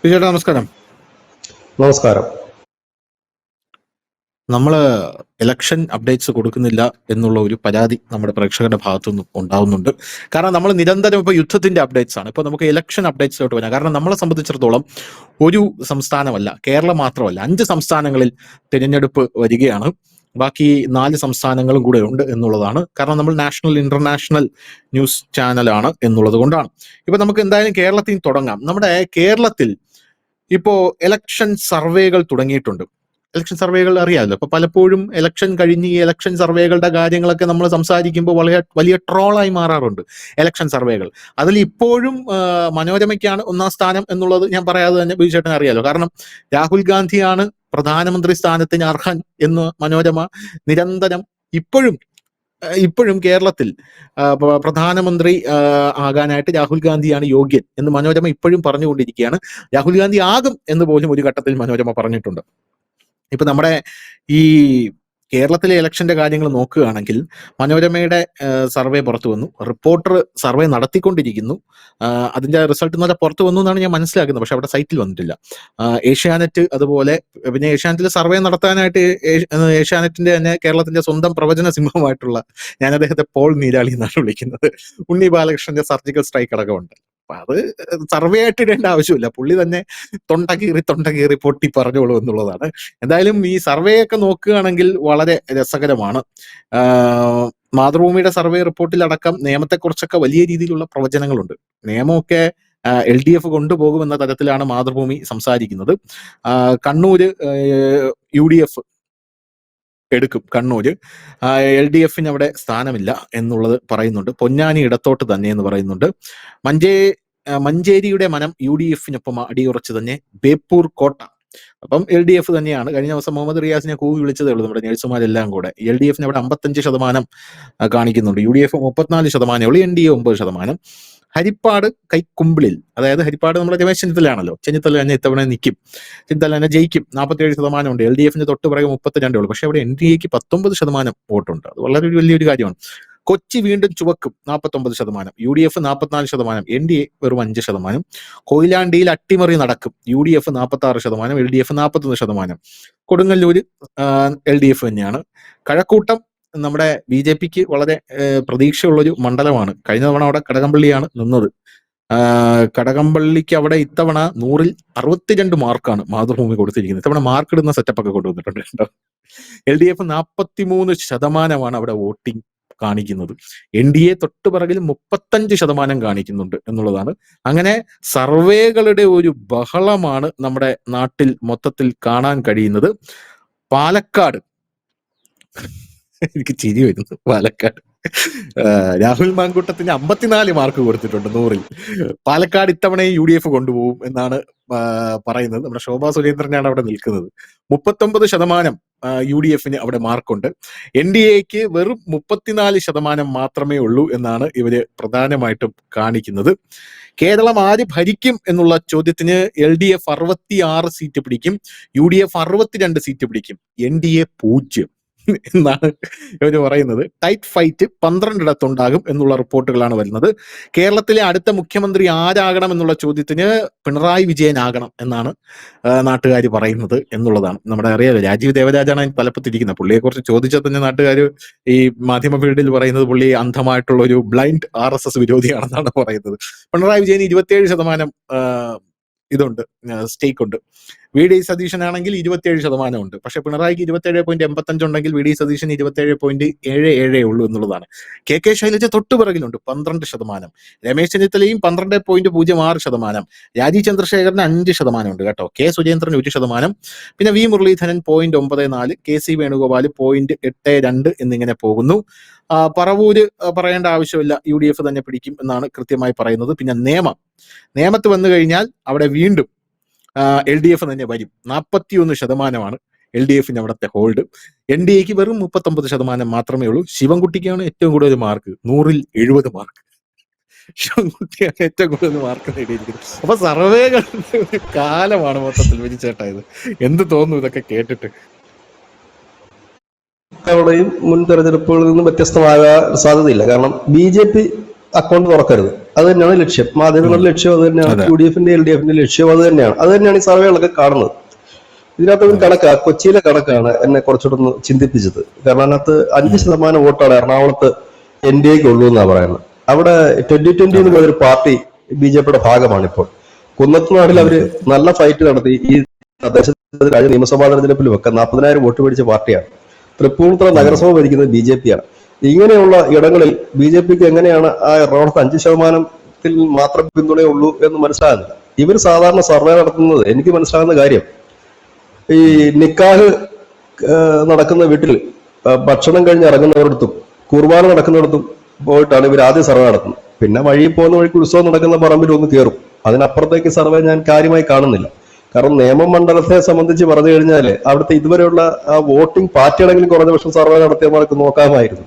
ചേട്ടാ നമസ്കാരം. നമസ്കാരം. നമ്മൾ ഇലക്ഷൻ അപ്ഡേറ്റ്സ് കൊടുക്കുന്നില്ല എന്നുള്ള ഒരു പരാതി നമ്മുടെ പ്രേക്ഷകരുടെ ഭാഗത്തുനിന്നും ഉണ്ടാവുന്നുണ്ട്. കാരണം നമ്മൾ നിരന്തരം ഇപ്പോൾ യുദ്ധത്തിന്റെ അപ്ഡേറ്റ്സ് ആണ്. ഇപ്പോൾ നമുക്ക് ഇലക്ഷൻ അപ്ഡേറ്റ്സിലോട്ട് വരാം. കാരണം നമ്മളെ സംബന്ധിച്ചിടത്തോളം ഒരു സംസ്ഥാനമല്ല, കേരളം മാത്രമല്ല, 5 സംസ്ഥാനങ്ങളിൽ തിരഞ്ഞെടുപ്പ് വരികയാണ്. ബാക്കി 4 സംസ്ഥാനങ്ങളും കൂടെ ഉണ്ട് എന്നുള്ളതാണ്. കാരണം നമ്മൾ നാഷണൽ ഇന്റർനാഷണൽ ന്യൂസ് ചാനലാണ് എന്നുള്ളത് കൊണ്ടാണ്. ഇപ്പൊ നമുക്ക് എന്തായാലും കേരളത്തിൽ നിന്ന് തുടങ്ങാം. നമ്മുടെ കേരളത്തിൽ ഇപ്പോ ഇലക്ഷൻ സർവേകൾ തുടങ്ങിയിട്ടുണ്ട്. ഇലക്ഷൻ സർവേകൾ അറിയാമല്ലോ. അപ്പൊ പലപ്പോഴും ഇലക്ഷൻ കഴിഞ്ഞ് ഈ ഇലക്ഷൻ സർവേകളുടെ കാര്യങ്ങളൊക്കെ നമ്മൾ സംസാരിക്കുമ്പോൾ വളരെ വലിയ ട്രോളായി മാറാറുണ്ട് ഇലക്ഷൻ സർവേകൾ. അതിൽ ഇപ്പോഴും മനോരമയ്ക്കാണ് 1-ാം സ്ഥാനം എന്നുള്ളത് ഞാൻ പറയാതെ തന്നെ ബിജു ചേട്ടൻ അറിയാലോ. കാരണം രാഹുൽ ഗാന്ധിയാണ് പ്രധാനമന്ത്രി സ്ഥാനത്തിന് അർഹൻ എന്ന് മനോരമ നിരന്തരം ഇപ്പോഴും കേരളത്തിൽ പ്രധാനമന്ത്രി ആകാനായിട്ട് രാഹുൽ ഗാന്ധിയാണ് യോഗ്യൻ എന്ന് മനോരമ ഇപ്പോഴും പറഞ്ഞുകൊണ്ടിരിക്കുകയാണ്. രാഹുൽ ഗാന്ധി ആകും എന്ന് പോലും ഒരു ഘട്ടത്തിൽ മനോരമ പറഞ്ഞിട്ടുണ്ട്. ഇപ്പൊ നമ്മുടെ ഈ കേരളത്തിലെ ഇലക്ഷന്റെ കാര്യങ്ങൾ നോക്കുകയാണെങ്കിൽ മനോരമയുടെ സർവേ പുറത്തു വന്നു, റിപ്പോർട്ടർ സർവേ നടത്തിക്കൊണ്ടിരിക്കുന്നു. അതിന്റെ റിസൾട്ട് ഇന്നലെ പുറത്തു വന്നു എന്നാണ് ഞാൻ മനസ്സിലാക്കുന്നത്. പക്ഷെ അവിടെ സൈറ്റിൽ വന്നിട്ടില്ല. ഏഷ്യാനെറ്റ് അതുപോലെ പിന്നെ ഏഷ്യാനെറ്റിൽ സർവേ നടത്താനായിട്ട് ഏഷ്യാനെറ്റിന്റെ തന്നെ കേരളത്തിന്റെ സ്വന്തം പ്രവചന സിംഹമായിട്ടുള്ള, ഞാൻ അദ്ദേഹത്തെ പോൾ നീരാളി എന്നാണ് വിളിക്കുന്നത്, ഉണ്ണി ബാലകൃഷ്ണന്റെ സർജിക്കൽ സ്ട്രൈക്ക് അടക്കമുണ്ട്. അപ്പൊ അത് സർവേ ആയിട്ട് ഇടേണ്ട ആവശ്യമില്ല, പുള്ളി തന്നെ തൊണ്ട കീറി പൊട്ടി പറഞ്ഞോളൂ എന്നുള്ളതാണ്. എന്തായാലും ഈ സർവേ ഒക്കെ നോക്കുകയാണെങ്കിൽ വളരെ രസകരമാണ്. മാതൃഭൂമിയുടെ സർവേ റിപ്പോർട്ടിൽ അടക്കം നിയമത്തെക്കുറിച്ചൊക്കെ വലിയ രീതിയിലുള്ള പ്രവചനങ്ങളുണ്ട്. നിയമമൊക്കെ LDF കൊണ്ടുപോകുമെന്ന തരത്തിലാണ് മാതൃഭൂമി സംസാരിക്കുന്നത്. കണ്ണൂര് UDF എടുക്കും. കണ്ണൂര് LDFന് അവിടെ സ്ഥാനമില്ല എന്നുള്ളത് പറയുന്നുണ്ട്. പൊന്നാനി ഇടത്തോട്ട് തന്നെ എന്ന് പറയുന്നുണ്ട്. മഞ്ചേരിയുടെ മനം UDFനൊപ്പം അടിയുറച്ച് തന്നെ ബേപ്പൂർ കോട്ട. അപ്പം LDF തന്നെയാണ്. കഴിഞ്ഞ ദിവസം മുഹമ്മദ് റിയാസിനെ കൂവി വിളിച്ചതേ ഉള്ളൂ നമ്മുടെ നഴ്സുമാരെല്ലാം കൂടെ. LDFന് അവിടെ 55% കാണിക്കുന്നുണ്ട്, UDF 34% ഉള്ളൂ, NDA 9%. ഹരിപ്പാട് കൈക്കുമ്പിളിൽ, അതായത് ഹരിപ്പാട് നമ്മുടെ രമേശ് ചെന്നിത്തലയാണല്ലോ, ചെന്നിത്തല തന്നെ ഇത്തവണ നിൽക്കും, ചെന്നിത്തല തന്നെ ജയിക്കും. 47% ഉണ്ട്. LDFന് തൊട്ട് പിറകെ 32 ഉള്ളൂ. പക്ഷെ അവിടെ NDAക്ക് 19% വോട്ടുണ്ട്. അത് വളരെ വലിയൊരു കാര്യമാണ്. കൊച്ചി വീണ്ടും ചുവക്കും, 49%, UDF 44%, NDA വെറും 5%. കൊയിലാണ്ടിയിൽ അട്ടിമറി നടക്കും, UDF 46%, LDF 41%. കൊടുങ്ങല്ലൂര് LDF തന്നെയാണ്. കഴക്കൂട്ടം നമ്മുടെ BJPക്ക് വളരെ പ്രതീക്ഷയുള്ളൊരു മണ്ഡലമാണ്. കഴിഞ്ഞ തവണ അവിടെ കടകംപള്ളിയാണ് നിന്നത്. കടകംപള്ളിക്ക് അവിടെ ഇത്തവണ 100-ൽ 62 മാർക്കാണ് മാതൃഭൂമി കൊടുത്തിരിക്കുന്നത്. ഇത്തവണ മാർക്ക് ഇടുന്ന സെറ്റപ്പ് ഒക്കെ കൊണ്ടുവന്നിട്ടുണ്ട് കേട്ടോ. LDF 43% അവിടെ വോട്ടിംഗ് കാണിക്കുന്നത്. NDA തൊട്ട് പിറകിൽ 35% കാണിക്കുന്നുണ്ട് എന്നുള്ളതാണ്. അങ്ങനെ സർവേകളുടെ ഒരു ബഹളമാണ് നമ്മുടെ നാട്ടിൽ മൊത്തത്തിൽ കാണാൻ കഴിയുന്നത്. പാലക്കാട്, എനിക്ക് ചിരി വരുന്നു. പാലക്കാട് രാഹുൽ മാങ്കൂട്ടത്തിന് 54 മാർക്ക് കൊടുത്തിട്ടുണ്ട് 100-ൽ. പാലക്കാട് ഇത്തവണ UDF കൊണ്ടുപോകും എന്നാണ് പറയുന്നത്. നമ്മുടെ ശോഭാ സുരേന്ദ്രനാണ് അവിടെ നിൽക്കുന്നത്. 39% UDFന് അവിടെ മാർക്കുണ്ട്. NDAക്ക് വെറും 34% മാത്രമേ ഉള്ളൂ എന്നാണ് ഇവര് പ്രധാനമായിട്ടും കാണിക്കുന്നത്. കേരളം ആര് ഭരിക്കും എന്നുള്ള ചോദ്യത്തിന് LDF 66 സീറ്റ് പിടിക്കും, UDF 62 സീറ്റ് പിടിക്കും, NDA 0 എന്നാണ് ഇവര് പറയുന്നത്. ടൈറ്റ് ഫൈറ്റ് 12 ഉണ്ടാകും എന്നുള്ള റിപ്പോർട്ടുകളാണ് വരുന്നത്. കേരളത്തിലെ അടുത്ത മുഖ്യമന്ത്രി ആരാകണം എന്നുള്ള ചോദ്യത്തിന് പിണറായി വിജയൻ ആകണം എന്നാണ് നാട്ടുകാർ പറയുന്നത് എന്നുള്ളതാണ്. നമ്മുടെ അറിയാലോ, രാജീവ് ദേവരാജാണ് തലപ്പത്തിരിക്കുന്നത്. പുള്ളിയെ കുറിച്ച് ചോദിച്ചാൽ തന്നെ നാട്ടുകാർ ഈ മാധ്യമ ഫീൽഡിൽ പറയുന്നത് പുള്ളി അന്ധമായിട്ടുള്ള ഒരു ബ്ലൈൻഡ് RSS വിരോധിയാണെന്നാണ് പറയുന്നത്. പിണറായി വിജയൻ 27% ഇതുണ്ട്, സ്റ്റേക്ക് ഉണ്ട്. VD സതീശനാണെങ്കിൽ 27% ഉണ്ട്. പക്ഷെ പിണറായിക്ക് 27.85 ഉണ്ടെങ്കിൽ VD സതീശൻ 27.77 ഉള്ളൂ എന്നുള്ളതാണ്. KK ശൈലജ തൊട്ടു പിറകിലുണ്ട്, 12%. രമേശ് ചെന്നിത്തലയും 12.06%. രാജീവ് ചന്ദ്രശേഖരന് 5% ഉണ്ട് കേട്ടോ. K സുരേന്ദ്രൻ 1%. പിന്നെ V മുരളീധരൻ 0.94, KC വേണുഗോപാൽ 0.82 എന്നിങ്ങനെ പോകുന്നു. പറവൂര് പറയേണ്ട ആവശ്യമില്ല, UDF തന്നെ പിടിക്കും എന്നാണ് കൃത്യമായി പറയുന്നത്. പിന്നെ നേമത്ത് വന്നു കഴിഞ്ഞാൽ അവിടെ വീണ്ടും LDF തന്നെ വരും. 41% LDFന് അവിടുത്തെ ഹോൾഡ്. NDAക്ക് വെറും 39% മാത്രമേ ഉള്ളൂ. ശിവൻകുട്ടിക്കാണ് ഏറ്റവും കൂടുതൽ മാർക്ക്, 100-ൽ 70 മാർക്ക്. ശിവൻകുട്ടിയാണ് ഏറ്റവും കൂടുതൽ മാർക്ക് നേടിയിരിക്കുന്നത്. അപ്പൊ സർവേകളുടെ ഒരു കാലമാണ് മൊത്തത്തിൽ വിരിച്ചേട്ടായത്. എന്ത് തോന്നുന്നു ഇതൊക്കെ കേട്ടിട്ട്? മുൻ തെരഞ്ഞെടുപ്പുകളിൽ നിന്നും വ്യത്യസ്തമാകാൻ സാധ്യതയില്ല. കാരണം BJP അക്കൗണ്ട് തുറക്കരുത്. അത് തന്നെയാണ് ലക്ഷ്യം. മാധ്യമങ്ങളുടെ ലക്ഷ്യം അത് തന്നെയാണ്. UDF-ന്റെ LDF-ന്റെ ലക്ഷ്യം അത് തന്നെയാണ്. അത് തന്നെയാണ് ഈ സർവേകളൊക്കെ കാണുന്നത്. ഇതിനകത്ത് ഒരു കണക്കാ, കൊച്ചിയിലെ കണക്കാണ് എന്നെ കുറച്ചുകൂടെ ചിന്തിപ്പിച്ചത്. കാരണം അതിനകത്ത് 5% വോട്ടാണ് എറണാകുളത്ത് NDAക്ക് ഉള്ളൂ എന്നാ പറയുന്നത്. അവിടെ 2020 എന്ന് പറയുന്ന ഒരു പാർട്ടി BJPയുടെ ഭാഗമാണ് ഇപ്പോൾ. കുന്നത്തുനാടിൽ അവര് നല്ല ഫൈറ്റ് നടത്തി ഈ കഴിഞ്ഞ നിയമസഭാ തെരഞ്ഞെടുപ്പിലും ഒക്കെ 40,000 വോട്ട് മേടിച്ച പാർട്ടിയാണ്. തൃപ്പൂണിത്തുറ നഗരസഭ ഭരിക്കുന്നത് BJP-യാണ്. ഇങ്ങനെയുള്ള ഇടങ്ങളിൽ BJPക്ക് എങ്ങനെയാണ് ആ എറണാകുളത്ത് 5% മാത്രം പിന്തുണയുള്ളൂ എന്ന് മനസ്സിലാകുന്നില്ല. ഇവർ സാധാരണ സർവേ നടത്തുന്നത് എനിക്ക് മനസ്സിലാകുന്ന കാര്യം, ഈ നിക്കാഹ് നടക്കുന്ന വീട്ടിൽ ഭക്ഷണം കഴിഞ്ഞ് ഇറങ്ങുന്നവരടുത്തും കുർബാന നടക്കുന്നിടത്തും പോയിട്ടാണ് ഇവർ ആദ്യം സർവേ നടത്തുന്നത്. പിന്നെ വഴിയിൽ പോകുന്ന വഴിക്ക് ഉത്സവം നടക്കുന്ന പറമ്പിൽ ഒന്ന് കയറും. അതിനപ്പുറത്തേക്ക് സർവേ ഞാൻ കാര്യമായി കാണുന്നില്ല. കാരണം നിയമമണ്ഡലത്തെ സംബന്ധിച്ച് പറഞ്ഞു കഴിഞ്ഞാൽ അവിടുത്തെ ഇതുവരെയുള്ള ആ വോട്ടിംഗ് പാർട്ടിയാണെങ്കിലും കുറഞ്ഞ പക്ഷം സർവേ നടത്തിയവർക്ക് നോക്കാമായിരുന്നു.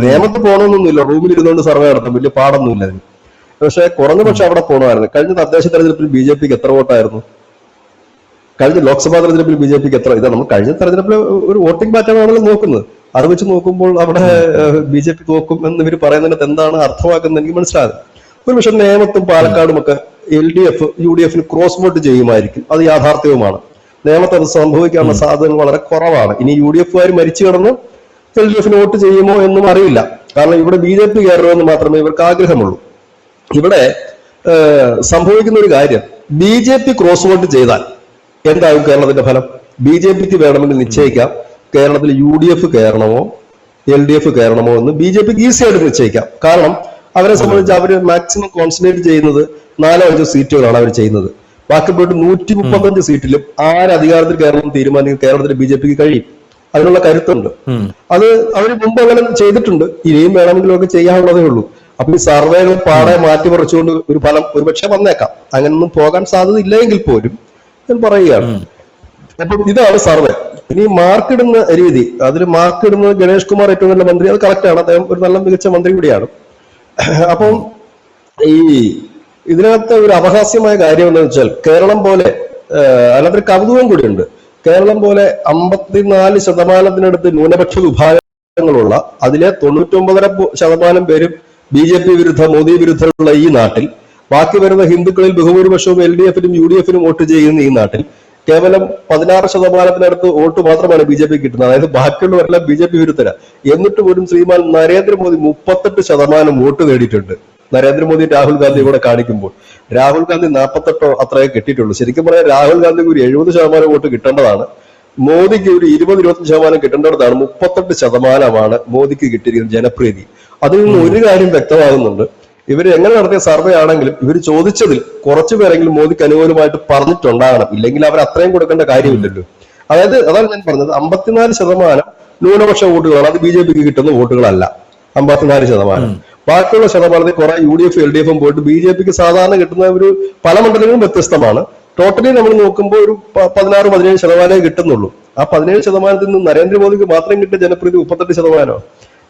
നിയമത്തിൽ പോകണമെന്നൊന്നുമില്ല, റൂമിൽ ഇരുന്നുകൊണ്ട് സർവേ നടത്തും, വലിയ പാടൊന്നുമില്ല അതിന്. പക്ഷെ കുറഞ്ഞ പക്ഷെ അവിടെ പോകണമായിരുന്നു. കഴിഞ്ഞ തദ്ദേശ തെരഞ്ഞെടുപ്പിൽ BJPക്ക് എത്ര വോട്ടായിരുന്നു? കഴിഞ്ഞ ലോക്സഭാ തെരഞ്ഞെടുപ്പിൽ BJPക്ക് എത്ര? ഇതാ നമ്മൾ കഴിഞ്ഞ തെരഞ്ഞെടുപ്പിൽ ഒരു വോട്ടിംഗ് പാറ്റേൺ ആണല്ലോ നോക്കുന്നത്. അത് വെച്ച് നോക്കുമ്പോൾ അവിടെ BJP തോക്കും എന്ന് ഇവർ പറയുന്നതിനകത്ത് എന്താണ് അർത്ഥമാക്കുന്നത് എനിക്ക് മനസ്സിലാകും. ഒരു പക്ഷെ നേമത്തും പാലക്കാടും ഒക്കെ LDF UDF-ന് ക്രോസ് വോട്ട് ചെയ്യുമായിരിക്കും. അത് യാഥാർത്ഥ്യവുമാണ്. നേമത്ത് അത് സംഭവിക്കാനുള്ള സാധ്യതകൾ വളരെ കുറവാണ്. ഇനി UDF-കാർ മരിച്ചു കിടന്ന് LDF-ന് വോട്ട് ചെയ്യുമോ എന്നും അറിയില്ല. കാരണം ഇവിടെ BJP കയറണമെന്ന് മാത്രമേ ഇവർക്ക് ആഗ്രഹമുള്ളൂ. ഇവിടെ സംഭവിക്കുന്ന ഒരു കാര്യം, BJP ക്രോസ് വോട്ട് ചെയ്താൽ എന്താകും കേരളത്തിന്റെ ഫലം? BJPക്ക് വേണമെങ്കിൽ നിശ്ചയിക്കാം കേരളത്തിൽ UDF കയറണമോ LDF കയറണമോ എന്ന് BJPക്ക് ഈസി ആയിട്ട് നിശ്ചയിക്കാം. കാരണം അവരെ സംബന്ധിച്ച് അവർ മാക്സിമം കോൺസെൻട്രേറ്റ് ചെയ്യുന്നത് 4-5 സീറ്റുകളാണ് അവർ ചെയ്യുന്നത്. ബാക്കി പോയിട്ട് 135 സീറ്റിലും ആര് അധികാരത്തിൽ കയറണം തീരുമാനിക്കും കേരളത്തിൽ BJPക്ക് കഴിയും. അതിനുള്ള കരുത്തുണ്ട്. അത് അവർ മുമ്പ് അങ്ങനെ ചെയ്തിട്ടുണ്ട്. ഇനിയും വേണമെങ്കിലും ഒക്കെ ചെയ്യാനുള്ളതേ ഉള്ളൂ. അപ്പൊ ഈ സർവേകൾ പാടെ മാറ്റിമറിച്ചുകൊണ്ട് ഒരു ഫലം ഒരുപക്ഷെ വന്നേക്കാം. അങ്ങനൊന്നും പോകാൻ സാധ്യത ഇല്ലെങ്കിൽ പോലും ഞാൻ പറയുകയാണ്. അപ്പം ഇതാണ് സർവേ. ഇനി മാർക്കിടുന്ന രീതി, അതിൽ മാർക്കിടുന്നത് ഗണേഷ് കുമാർ ഏറ്റവും നല്ല മന്ത്രി, അത് കറക്റ്റാണ്. അദ്ദേഹം ഒരു നല്ല മികച്ച മന്ത്രി കൂടിയാണ്. അപ്പം ഈ ഇതിനകത്ത് ഒരു അപഹാസ്യമായ കാര്യം എന്താണെന്ന് വെച്ചാൽ, കേരളം പോലെ അതിനകത്തൊരു കൗതുകം കൂടിയുണ്ട്. കേരളം പോലെ 54% ന്യൂനപക്ഷ വിഭാഗങ്ങളുള്ള, അതിലെ 99% പേരും BJP വിരുദ്ധ മോദി വിരുദ്ധമുള്ള ഈ നാട്ടിൽ, ബാക്കി വരുന്ന ഹിന്ദുക്കളിൽ ബഹുഭൂരിപക്ഷവും LDF-നും UDF-നും വോട്ട് ചെയ്യുന്ന ഈ നാട്ടിൽ കേവലം 16% വോട്ട് മാത്രമാണ് BJP കിട്ടുന്നത്. അതായത് ബാക്കിയുള്ളവരെല്ലാം BJP വിരുദ്ധര. എന്നിട്ട് പോലും ശ്രീമാൻ നരേന്ദ്രമോദി 38% വോട്ട് നേടിയിട്ടുണ്ട്. നരേന്ദ്രമോദി രാഹുൽ ഗാന്ധി കൂടെ കാണിക്കുമ്പോൾ രാഹുൽ ഗാന്ധി 48 അത്രയേ കിട്ടിയിട്ടുള്ളൂ. ശരിക്കും പറയാൻ രാഹുൽ ഗാന്ധിക്ക് ഒരു 70% വോട്ട് കിട്ടേണ്ടതാണ്. മോദിക്ക് ഒരു 20-25% കിട്ടേണ്ടതാണ്. 38% മോദിക്ക് കിട്ടിയിരിക്കുന്ന ജനപ്രീതി. അതിൽ നിന്ന് ഒരു കാര്യം വ്യക്തമാകുന്നുണ്ട്, ഇവർ എങ്ങനെ നടത്തിയ സർവേ ആണെങ്കിലും ഇവർ ചോദിച്ചതിൽ കുറച്ചു പേരെങ്കിലും മോദിക്ക് അനുകൂലമായിട്ട് പറഞ്ഞിട്ടുണ്ടാകണം. ഇല്ലെങ്കിൽ അവർ അത്രയും കൊടുക്കേണ്ട കാര്യമില്ലല്ലോ. അതായത് അതാണ് ഞാൻ പറഞ്ഞത്, 54% ന്യൂനപക്ഷ വോട്ടുകളാണ്. അത് BJPക്ക് കിട്ടുന്ന വോട്ടുകളല്ല 54%. ബാക്കിയുള്ള ശതമാനത്തിൽ കുറെ UDF LDF-ഉം പോയിട്ട് BJPക്ക് സാധാരണ കിട്ടുന്ന ഒരു പല മണ്ഡലങ്ങളും വ്യത്യസ്തമാണ്. ടോട്ടലി നമ്മൾ നോക്കുമ്പോൾ ഒരു 16-17% കിട്ടുന്നുള്ളൂ. ആ 17%-ൽ നിന്ന് നരേന്ദ്രമോദിക്ക് മാത്രം കിട്ടിയ ജനപ്രീതി 38%.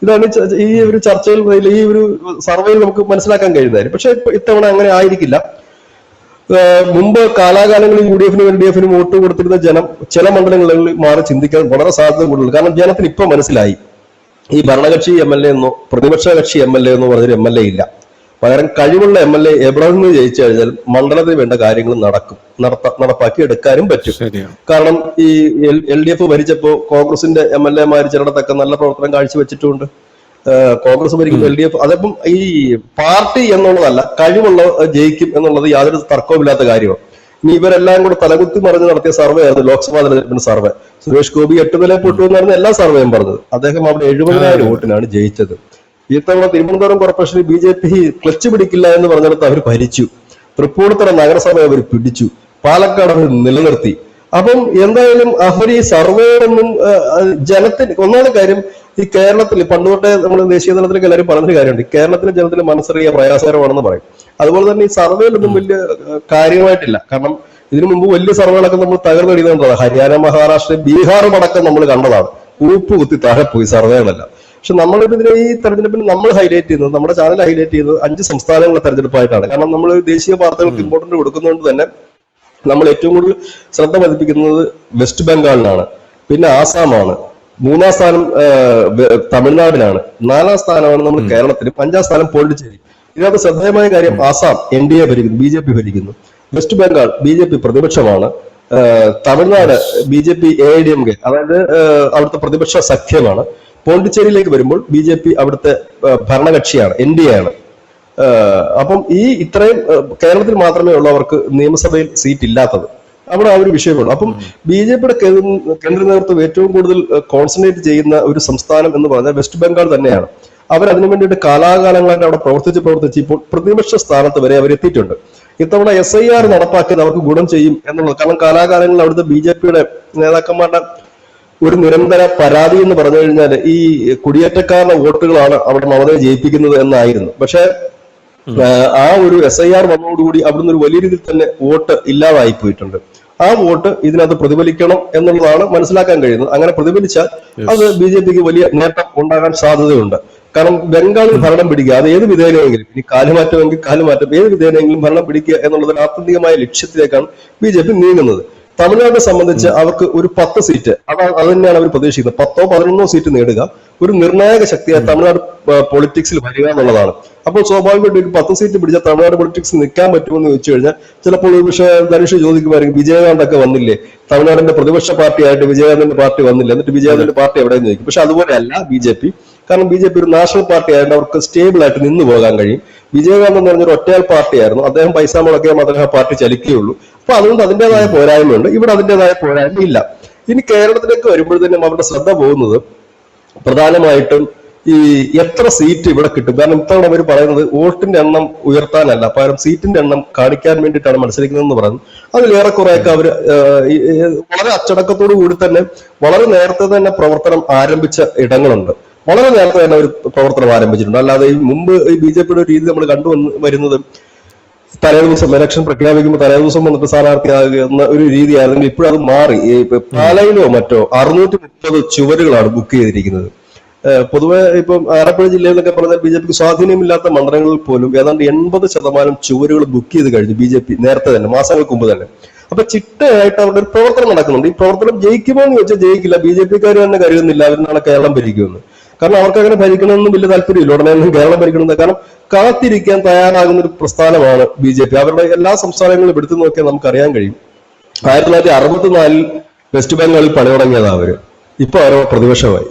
ഇതാണ് ഈ ഒരു ചർച്ചയിൽ, ഈ ഒരു സർവേയിൽ നമുക്ക് മനസ്സിലാക്കാൻ കഴിയുന്നത്. പക്ഷെ ഇത്തവണ അങ്ങനെ ആയിരിക്കില്ല. മുമ്പ് കാലാകാലങ്ങളിൽ UDF-നും LDF-നും വോട്ട് കൊടുത്തിരുന്ന ജനം ചില മണ്ഡലങ്ങളിൽ മാറി ചിന്തിക്കാൻ വളരെ സാധ്യത കൂടുതൽ. കാരണം ജനത്തിന് ഇപ്പൊ മനസ്സിലായി, ഈ ഭരണകക്ഷി MLA എന്നോ പ്രതിപക്ഷ കക്ഷി MLA എന്നോ പറഞ്ഞൊരു MLA ഇല്ല. പകരം കഴിവുള്ള MLA എവിടെ നിന്ന് ജയിച്ചു കഴിഞ്ഞാൽ മണ്ഡലത്തിൽ വേണ്ട കാര്യങ്ങൾ നടപ്പാക്കി എടുക്കാനും പറ്റും. കാരണം ഈ LDF ഭരിച്ചപ്പോ കോൺഗ്രസിന്റെ MLA-മാർ ചിലടത്തൊക്കെ നല്ല പ്രവർത്തനം കാഴ്ചവെച്ചിട്ടുണ്ട്. കോൺഗ്രസ് ഭരിക്കുന്ന LDF, അതപ്പം ഈ പാർട്ടി എന്നുള്ളതല്ല, കഴിവുള്ള ജയിക്കും എന്നുള്ളത് യാതൊരു തർക്കവുമില്ലാത്ത കാര്യമാണ്. ഇനി ഇവരെല്ലാം കൂടെ തലകുത്തി മറിഞ്ഞ് നടത്തിയ സർവേ ആയിരുന്നു ലോക്സഭാ തെരഞ്ഞെടുപ്പിന്റെ സർവേ. സുരേഷ് ഗോപി 8 നില പൊട്ടു എന്നായിരുന്നു എല്ലാ സർവേയും പറഞ്ഞത്. അദ്ദേഹം അവിടെ 70,000 വോട്ടിനാണ് ജയിച്ചത്. ഇത്തവണ തിരുവനന്തപുരം കോർപ്പറേഷനിൽ BJP ക്ലച്ച് പിടിക്കില്ല എന്ന് പറഞ്ഞിടത്ത് അവർ ഭരിച്ചു. തൃപ്പൂണിത്തുറ നഗരസഭ അവർ പിടിച്ചു. പാലക്കാട് അവർ നിലനിർത്തി. അപ്പം എന്തായാലും അവർ ഈ സർവേയൊന്നും ജനത്തിന്, ഒന്നാമത്തെ കാര്യം ഈ കേരളത്തിൽ പണ്ടുതൊട്ടേ നമ്മൾ ദേശീയ തലത്തിലേക്ക് എല്ലാവരും പറഞ്ഞൊരു കാര്യമുണ്ട്, കേരളത്തിലെ ജനത്തിന് മനസ്സറിയ പ്രയാസകരമാണെന്ന് പറയും. അതുപോലെ തന്നെ ഈ സർവേയിലൊന്നും വലിയ കാര്യമായിട്ടില്ല. കാരണം ഇതിനു മുമ്പ് വലിയ സർവേകളൊക്കെ നമ്മൾ തകർന്നെടുക്കുന്നതാണ്. ഹരിയാന, മഹാരാഷ്ട്ര, ബീഹാറും അടക്കം നമ്മൾ കണ്ടതാണ്. ഊപ്പ് കുത്തി താഴെ പോയി സർവേകളെല്ലാം. പക്ഷെ നമ്മളിതിനെ ഈ തെരഞ്ഞെടുപ്പിൽ നമ്മൾ ഹൈലൈറ്റ് ചെയ്യുന്നത്, നമ്മുടെ ചാനൽ ഹൈലൈറ്റ് ചെയ്യുന്നത് 5 സംസ്ഥാനങ്ങളുടെ തെരഞ്ഞെടുപ്പായിട്ടാണ്. കാരണം നമ്മൾ ദേശീയ വാർത്തകൾക്ക് ഇമ്പോർട്ടന്റ് കൊടുക്കുന്നതുകൊണ്ട് തന്നെ നമ്മൾ ഏറ്റവും കൂടുതൽ ശ്രദ്ധ പതിപ്പിക്കുന്നത് വെസ്റ്റ് ബംഗാളിലാണ്, പിന്നെ ആസാമാണ്, മൂന്നാം സ്ഥാനം തമിഴ്നാടിനാണ്, 4ാം സ്ഥാനമാണ് നമ്മൾ കേരളത്തിലും, 5ാം സ്ഥാനം പോണ്ടിച്ചേരി. ഇതിനകത്ത് ശ്രദ്ധേയമായ കാര്യം, ആസാം NDA ഭരിക്കുന്നു, BJP ഭരിക്കുന്നു. വെസ്റ്റ് ബംഗാൾ BJP പ്രതിപക്ഷമാണ്. തമിഴ്നാട് BJP AIDMK, അതായത് അവിടുത്തെ പ്രതിപക്ഷ സഖ്യമാണ്. പോണ്ടിച്ചേരിയിലേക്ക് വരുമ്പോൾ BJP അവിടുത്തെ ഭരണകക്ഷിയാണ്, NDA ആണ്. അപ്പം ഈ ഇത്രയും കേരളത്തിൽ മാത്രമേ ഉള്ളവർക്ക് നിയമസഭയിൽ സീറ്റ് ഇല്ലാത്തത്. അവിടെ ആ ഒരു വിഷയമുള്ളൂ. അപ്പം BJPയുടെ കേന്ദ്ര നേതൃത്വം ഏറ്റവും കൂടുതൽ കോൺസെൻട്രേറ്റ് ചെയ്യുന്ന ഒരു സംസ്ഥാനം എന്ന് പറഞ്ഞാൽ വെസ്റ്റ് ബംഗാൾ തന്നെയാണ്. അവരതിനു വേണ്ടിയിട്ട് കാലാകാലങ്ങളായിട്ട് അവിടെ പ്രവർത്തിച്ച് ഇപ്പോൾ പ്രതിപക്ഷ സ്ഥാനത്ത് വരെ അവരെത്തിയിട്ടുണ്ട്. ഇത്തവണ SIR നടപ്പാക്കിയത് അവർക്ക് ഗുണം ചെയ്യും എന്നുള്ളത്. കാരണം കാലാകാലങ്ങളിൽ അവിടുത്തെ BJPയുടെ നേതാക്കന്മാരുടെ ഒരു നിരന്തര പരാതി എന്ന് പറഞ്ഞു കഴിഞ്ഞാൽ ഈ കുടിയേറ്റക്കാരുടെ വോട്ടുകളാണ് അവിടെ മമതയെ ജയിപ്പിക്കുന്നത് എന്നായിരുന്നു. പക്ഷെ ആ ഒരു SIR വന്നതോടുകൂടി അവിടുന്ന് ഒരു വലിയ രീതിയിൽ തന്നെ വോട്ട് ഇല്ലാതായി പോയിട്ടുണ്ട്. ആ വോട്ട് ഇതിനകത്ത് പ്രതിഫലിക്കണം എന്നുള്ളതാണ് മനസ്സിലാക്കാൻ കഴിയുന്നത്. അങ്ങനെ പ്രതിഫലിച്ചാൽ അത് BJPക്ക് വലിയ നേട്ടം ഉണ്ടാകാൻ സാധ്യതയുണ്ട്. കാരണം ബംഗാളിൽ ഭരണം പിടിക്കുക, അത് ഏത് വിധേനയെങ്കിലും, ഇനി കാലുമാറ്റമെങ്കിൽ കാലുമാറ്റം, ഏത് വിധേനയെങ്കിലും ഭരണം പിടിക്കുക എന്നുള്ളതിന് ആത്യന്തികമായ ലക്ഷ്യത്തിലേക്കാണ് BJP നീങ്ങുന്നത്. തമിഴ്നാടിനെ സംബന്ധിച്ച് അവർക്ക് ഒരു 10 സീറ്റ്, അത് തന്നെയാണ് അവർ പ്രതീക്ഷിക്കുന്നത്. 10ഓ 11ഓ സീറ്റ് നേടുക ഒരു നിർണായക ശക്തിയായി തമിഴ്നാട് പൊളിറ്റിക്സിൽ വരിക എന്നുള്ളതാണ്. അപ്പോൾ സ്വാഭാവികമായിട്ട് ഒരു 10 സീറ്റ് പിടിച്ച തമിഴ്നാട് പൊളിറ്റിക്സിൽ നിൽക്കാൻ പറ്റുമെന്ന് ചോദിച്ചു കഴിഞ്ഞാൽ ചിലപ്പോൾ ഒരു പക്ഷേ ധനുഷ് ചോദിക്കുമായിരിക്കും, വിജയകാന്തൊക്കെ വന്നില്ലേ, തമിഴ്നാടിന്റെ പ്രതിപക്ഷ പാർട്ടിയായിട്ട് വിജയകാന്തിന്റെ പാർട്ടി വന്നില്ല, എന്നിട്ട് വിജയകാന്തിന്റെ പാർട്ടി എവിടെയെന്ന് ചോദിക്കും. പക്ഷെ അതുപോലെയല്ല BJP. കാരണം BJP ഒരു നാഷണൽ പാർട്ടി ആയതുകൊണ്ട് അവർക്ക് സ്റ്റേബിൾ ആയിട്ട് നിന്ന് പോകാൻ കഴിയും. വിജയകാന്ത് എന്ന് പറഞ്ഞൊരു ഒറ്റയാൾ പാർട്ടിയായിരുന്നു, അദ്ദേഹം പൈസ മുടക്കിയാൽ മാത്രമേ ആ പാർട്ടി ചലിക്കുകയുള്ളൂ. അപ്പൊ അതുകൊണ്ട് അതിൻ്റെതായ പോരായ്മയുണ്ട്, ഇവിടെ അതിൻ്റെതായ പോരായ്മ ഇല്ല. ഇനി കേരളത്തിലേക്ക് വരുമ്പോഴത്തേനും അവരുടെ ശ്രദ്ധ പോകുന്നത് പ്രധാനമായിട്ടും ഈ എത്ര സീറ്റ് ഇവിടെ കിട്ടും. കാരണം ഇത്തവണ അവർ പറയുന്നത് വോട്ടിന്റെ എണ്ണം ഉയർത്താനല്ല, പകരം സീറ്റിന്റെ എണ്ണം കാണിക്കാൻ വേണ്ടിയിട്ടാണ് മത്സരിക്കുന്നതെന്ന് പറഞ്ഞു. അതിലേറെക്കുറെയൊക്കെ അവർ വളരെ അച്ചടക്കത്തോടു കൂടി തന്നെ വളരെ നേരത്തെ തന്നെ പ്രവർത്തനം ആരംഭിച്ച ഇടങ്ങളുണ്ട്. വളരെ നേരത്തെ തന്നെ ഒരു പ്രവർത്തനം ആരംഭിച്ചിട്ടുണ്ട്. അല്ലാതെ ഈ മുമ്പ് ഈ BJPയുടെ രീതി നമ്മൾ വരുന്നത് തലേദിവസം ഇലക്ഷൻ പ്രഖ്യാപിക്കുമ്പോൾ തലേദിവസം വന്നിട്ട് സ്ഥാനാർത്ഥിയാകുക എന്ന ഒരു രീതിയായിരുന്നെങ്കിൽ ഇപ്പോഴത് മാറി. ഈ പാലയിലോ മറ്റോ 630 ചുവരുകളാണ് ബുക്ക് ചെയ്തിരിക്കുന്നത്. പൊതുവെ ഇപ്പം ആലപ്പുഴ ജില്ലയിലൊക്കെ പറഞ്ഞാൽ BJPക്ക് സ്വാധീനമില്ലാത്ത മണ്ഡലങ്ങളിൽ പോലും ഏതാണ്ട് 80% ചുവരുകൾ ബുക്ക് ചെയ്ത് കഴിഞ്ഞു BJP നേരത്തെ തന്നെ, മാസങ്ങൾക്ക് മുമ്പ് തന്നെ. അപ്പൊ ചിട്ടയായിട്ട് അവരുടെ ഒരു പ്രവർത്തനം നടക്കുന്നുണ്ട്. ഈ പ്രവർത്തനം ജയിക്കുമോ എന്ന് ചോദിച്ചാൽ ജയിക്കില്ല. BJPക്കാർ തന്നെ കരുതുന്നില്ല അവരിനാണ് കേരളം ഭരിക്കുമെന്ന്. കാരണം അവർക്ക് അങ്ങനെ ഭരിക്കണമെന്നും വലിയ താല്പര്യമില്ല, ഉടനെ ഒന്നും കേരളം ഭരിക്കണമെന്ന്. കാരണം കാത്തിരിക്കാൻ തയ്യാറാകുന്ന ഒരു പ്രസ്ഥാനമാണ് BJP. അവരുടെ എല്ലാ സംസ്ഥാനങ്ങളും എടുത്തു നോക്കിയാൽ നമുക്കറിയാൻ കഴിയും. 1964 വെസ്റ്റ് ബംഗാളിൽ പണി തുടങ്ങിയതാ അവര്, ഇപ്പൊ അവരോ പ്രതിപക്ഷമായി.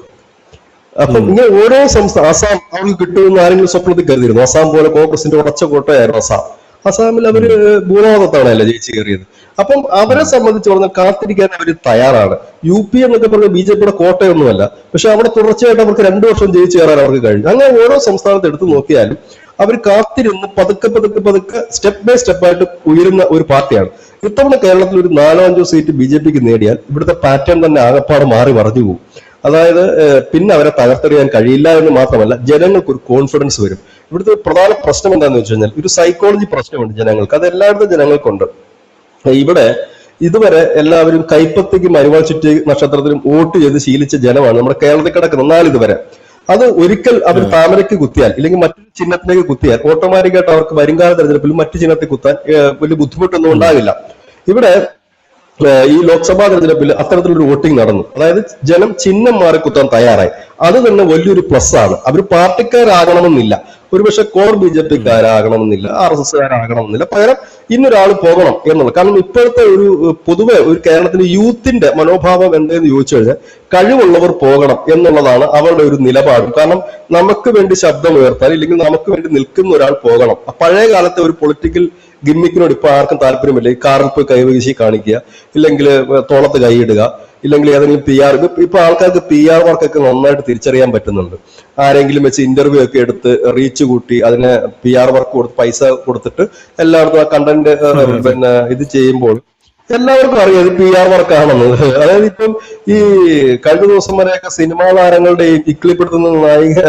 അപ്പൊ ഇങ്ങനെ ഓരോ സംസ്ഥാനം, അസാം അവർക്ക് കിട്ടുമെന്ന് ആരെങ്കിലും സ്വപ്നത്തിൽ കരുതിയിരുന്നു? അസാം പോലെ കോൺഗ്രസിന്റെ ഉറച്ച കോട്ടയായിരുന്നു അസാം. അസാമിൽ അവര് ഭൂരിഭാഗത്താണല്ലേ ജയിച്ചു കയറിയത്. അപ്പം അവരെ സംബന്ധിച്ച് പറഞ്ഞാൽ കാത്തിരിക്കാൻ അവർ തയ്യാറാണ്. UP എന്നൊക്കെ പറഞ്ഞാൽ BJPയുടെ കോട്ടയൊന്നുമല്ല, പക്ഷെ അവിടെ തുടർച്ചയായിട്ട് അവർക്ക് 2 വർഷം ജയിച്ചു കയറാൻ അവർക്ക് കഴിഞ്ഞു. അങ്ങനെ ഓരോ സംസ്ഥാനത്ത് എടുത്തു നോക്കിയാലും അവർ കാത്തിരുന്ന് പതുക്കെ സ്റ്റെപ്പ് ബൈ സ്റ്റെപ്പായിട്ട് ഉയരുന്ന ഒരു പാർട്ടിയാണ്. ഇത്തവണ കേരളത്തിൽ ഒരു 4-5 സീറ്റ് BJPക്ക് നേടിയാൽ ഇവിടുത്തെ പാറ്റേൺ തന്നെ ആകപ്പാട് മാറി മറിഞ്ഞു പോകും. അതായത് പിന്നെ അവരെ തകർത്തെറിയാൻ കഴിയില്ല എന്ന് മാത്രമല്ല, ജനങ്ങൾക്ക് ഒരു കോൺഫിഡൻസ് വരും. ഇവിടുത്തെ പ്രധാന പ്രശ്നം എന്താണെന്ന് വെച്ച് കഴിഞ്ഞാൽ ഒരു സൈക്കോളജി പ്രശ്നമുണ്ട് ജനങ്ങൾക്ക്. അത് എല്ലായിടത്തും ജനങ്ങൾക്കുണ്ട്. ഇവിടെ ഇതുവരെ എല്ലാവരും കൈപ്പത്തിക്കും മരുവാൾ ചുറ്റി നക്ഷത്രത്തിലും വോട്ട് ചെയ്ത് ശീലിച്ച ജനമാണ് നമ്മുടെ കേരളത്തിൽ കിടക്കുന്നത് നാളിതുവരെ. അത് ഒരിക്കൽ അവർ താമരയ്ക്ക് കുത്തിയാൽ ഇല്ലെങ്കിൽ മറ്റൊരു ചിഹ്നത്തിലേക്ക് കുത്തിയാൽ ഓട്ടോമാറ്റിക്കായിട്ട് അവർക്ക് വരുംകാല തെരഞ്ഞെടുപ്പിൽ മറ്റു ചിഹ്നത്തിൽ കുത്താൻ വലിയ ബുദ്ധിമുട്ടൊന്നും ഉണ്ടാകില്ല. ഇവിടെ ഈ ലോക്സഭാ തെരഞ്ഞെടുപ്പിൽ അത്തരത്തിലൊരു വോട്ടിംഗ് നടന്നു. അതായത് ജനം ചിഹ്നം മാറി കുത്താൻ തയ്യാറായി. അത് തന്നെ വലിയൊരു പ്ലസ് ആണ്. അവർ പാർട്ടിക്കാരാകണമെന്നില്ല, ഒരുപക്ഷെ കോർ BJPക്കാരാകണമെന്നില്ല, RSSകാരാകണമെന്നില്ല, പകരം ഇന്നൊരാൾ പോകണം എന്നുള്ളത്. കാരണം ഇപ്പോഴത്തെ ഒരു പൊതുവെ ഒരു കേരളത്തിലെ യൂത്തിന്റെ മനോഭാവം എന്തെന്ന് ചോദിച്ചു കഴിഞ്ഞാൽ കഴിവുള്ളവർ പോകണം എന്നുള്ളതാണ് അവരുടെ ഒരു നിലപാടും. കാരണം നമുക്ക് വേണ്ടി ശബ്ദം ഉയർത്താൻ ഇല്ലെങ്കിൽ നമുക്ക് വേണ്ടി നിൽക്കുന്ന ഒരാൾ പോകണം. പഴയ കാലത്തെ ഒരു പൊളിറ്റിക്കൽ ഗിമ്മിക്കിനോട് ഇപ്പൊ ആർക്കും താല്പര്യമില്ല. ഈ കാറിൽ പോയി കൈവീശി കാണിക്കുക, ഇല്ലെങ്കിൽ തോളത്ത് കൈയിടുക, ഇല്ലെങ്കിൽ ഏതെങ്കിലും PR. ഇപ്പൊ ആൾക്കാർക്ക് PR വർക്കൊക്കെ നന്നായിട്ട് തിരിച്ചറിയാൻ പറ്റുന്നുണ്ട്. ആരെങ്കിലും വെച്ച് ഇന്റർവ്യൂ ഒക്കെ എടുത്ത് റീച്ച് കൂട്ടി അതിന് PR വർക്ക് കൊടുത്ത് പൈസ കൊടുത്തിട്ട് എല്ലായിടത്തും ആ കണ്ടന്റ് പിന്നെ ഇത് ചെയ്യുമ്പോൾ എല്ലാവർക്കും അറിയാം ഇത് PR വർക്കാണെന്ന്. അതായത് ഇപ്പം ഈ കഴിഞ്ഞ ദിവസം വരെയൊക്കെ സിനിമാ താരങ്ങളുടെയും ഇക്ലിപ്പെടുത്തുന്ന നായിക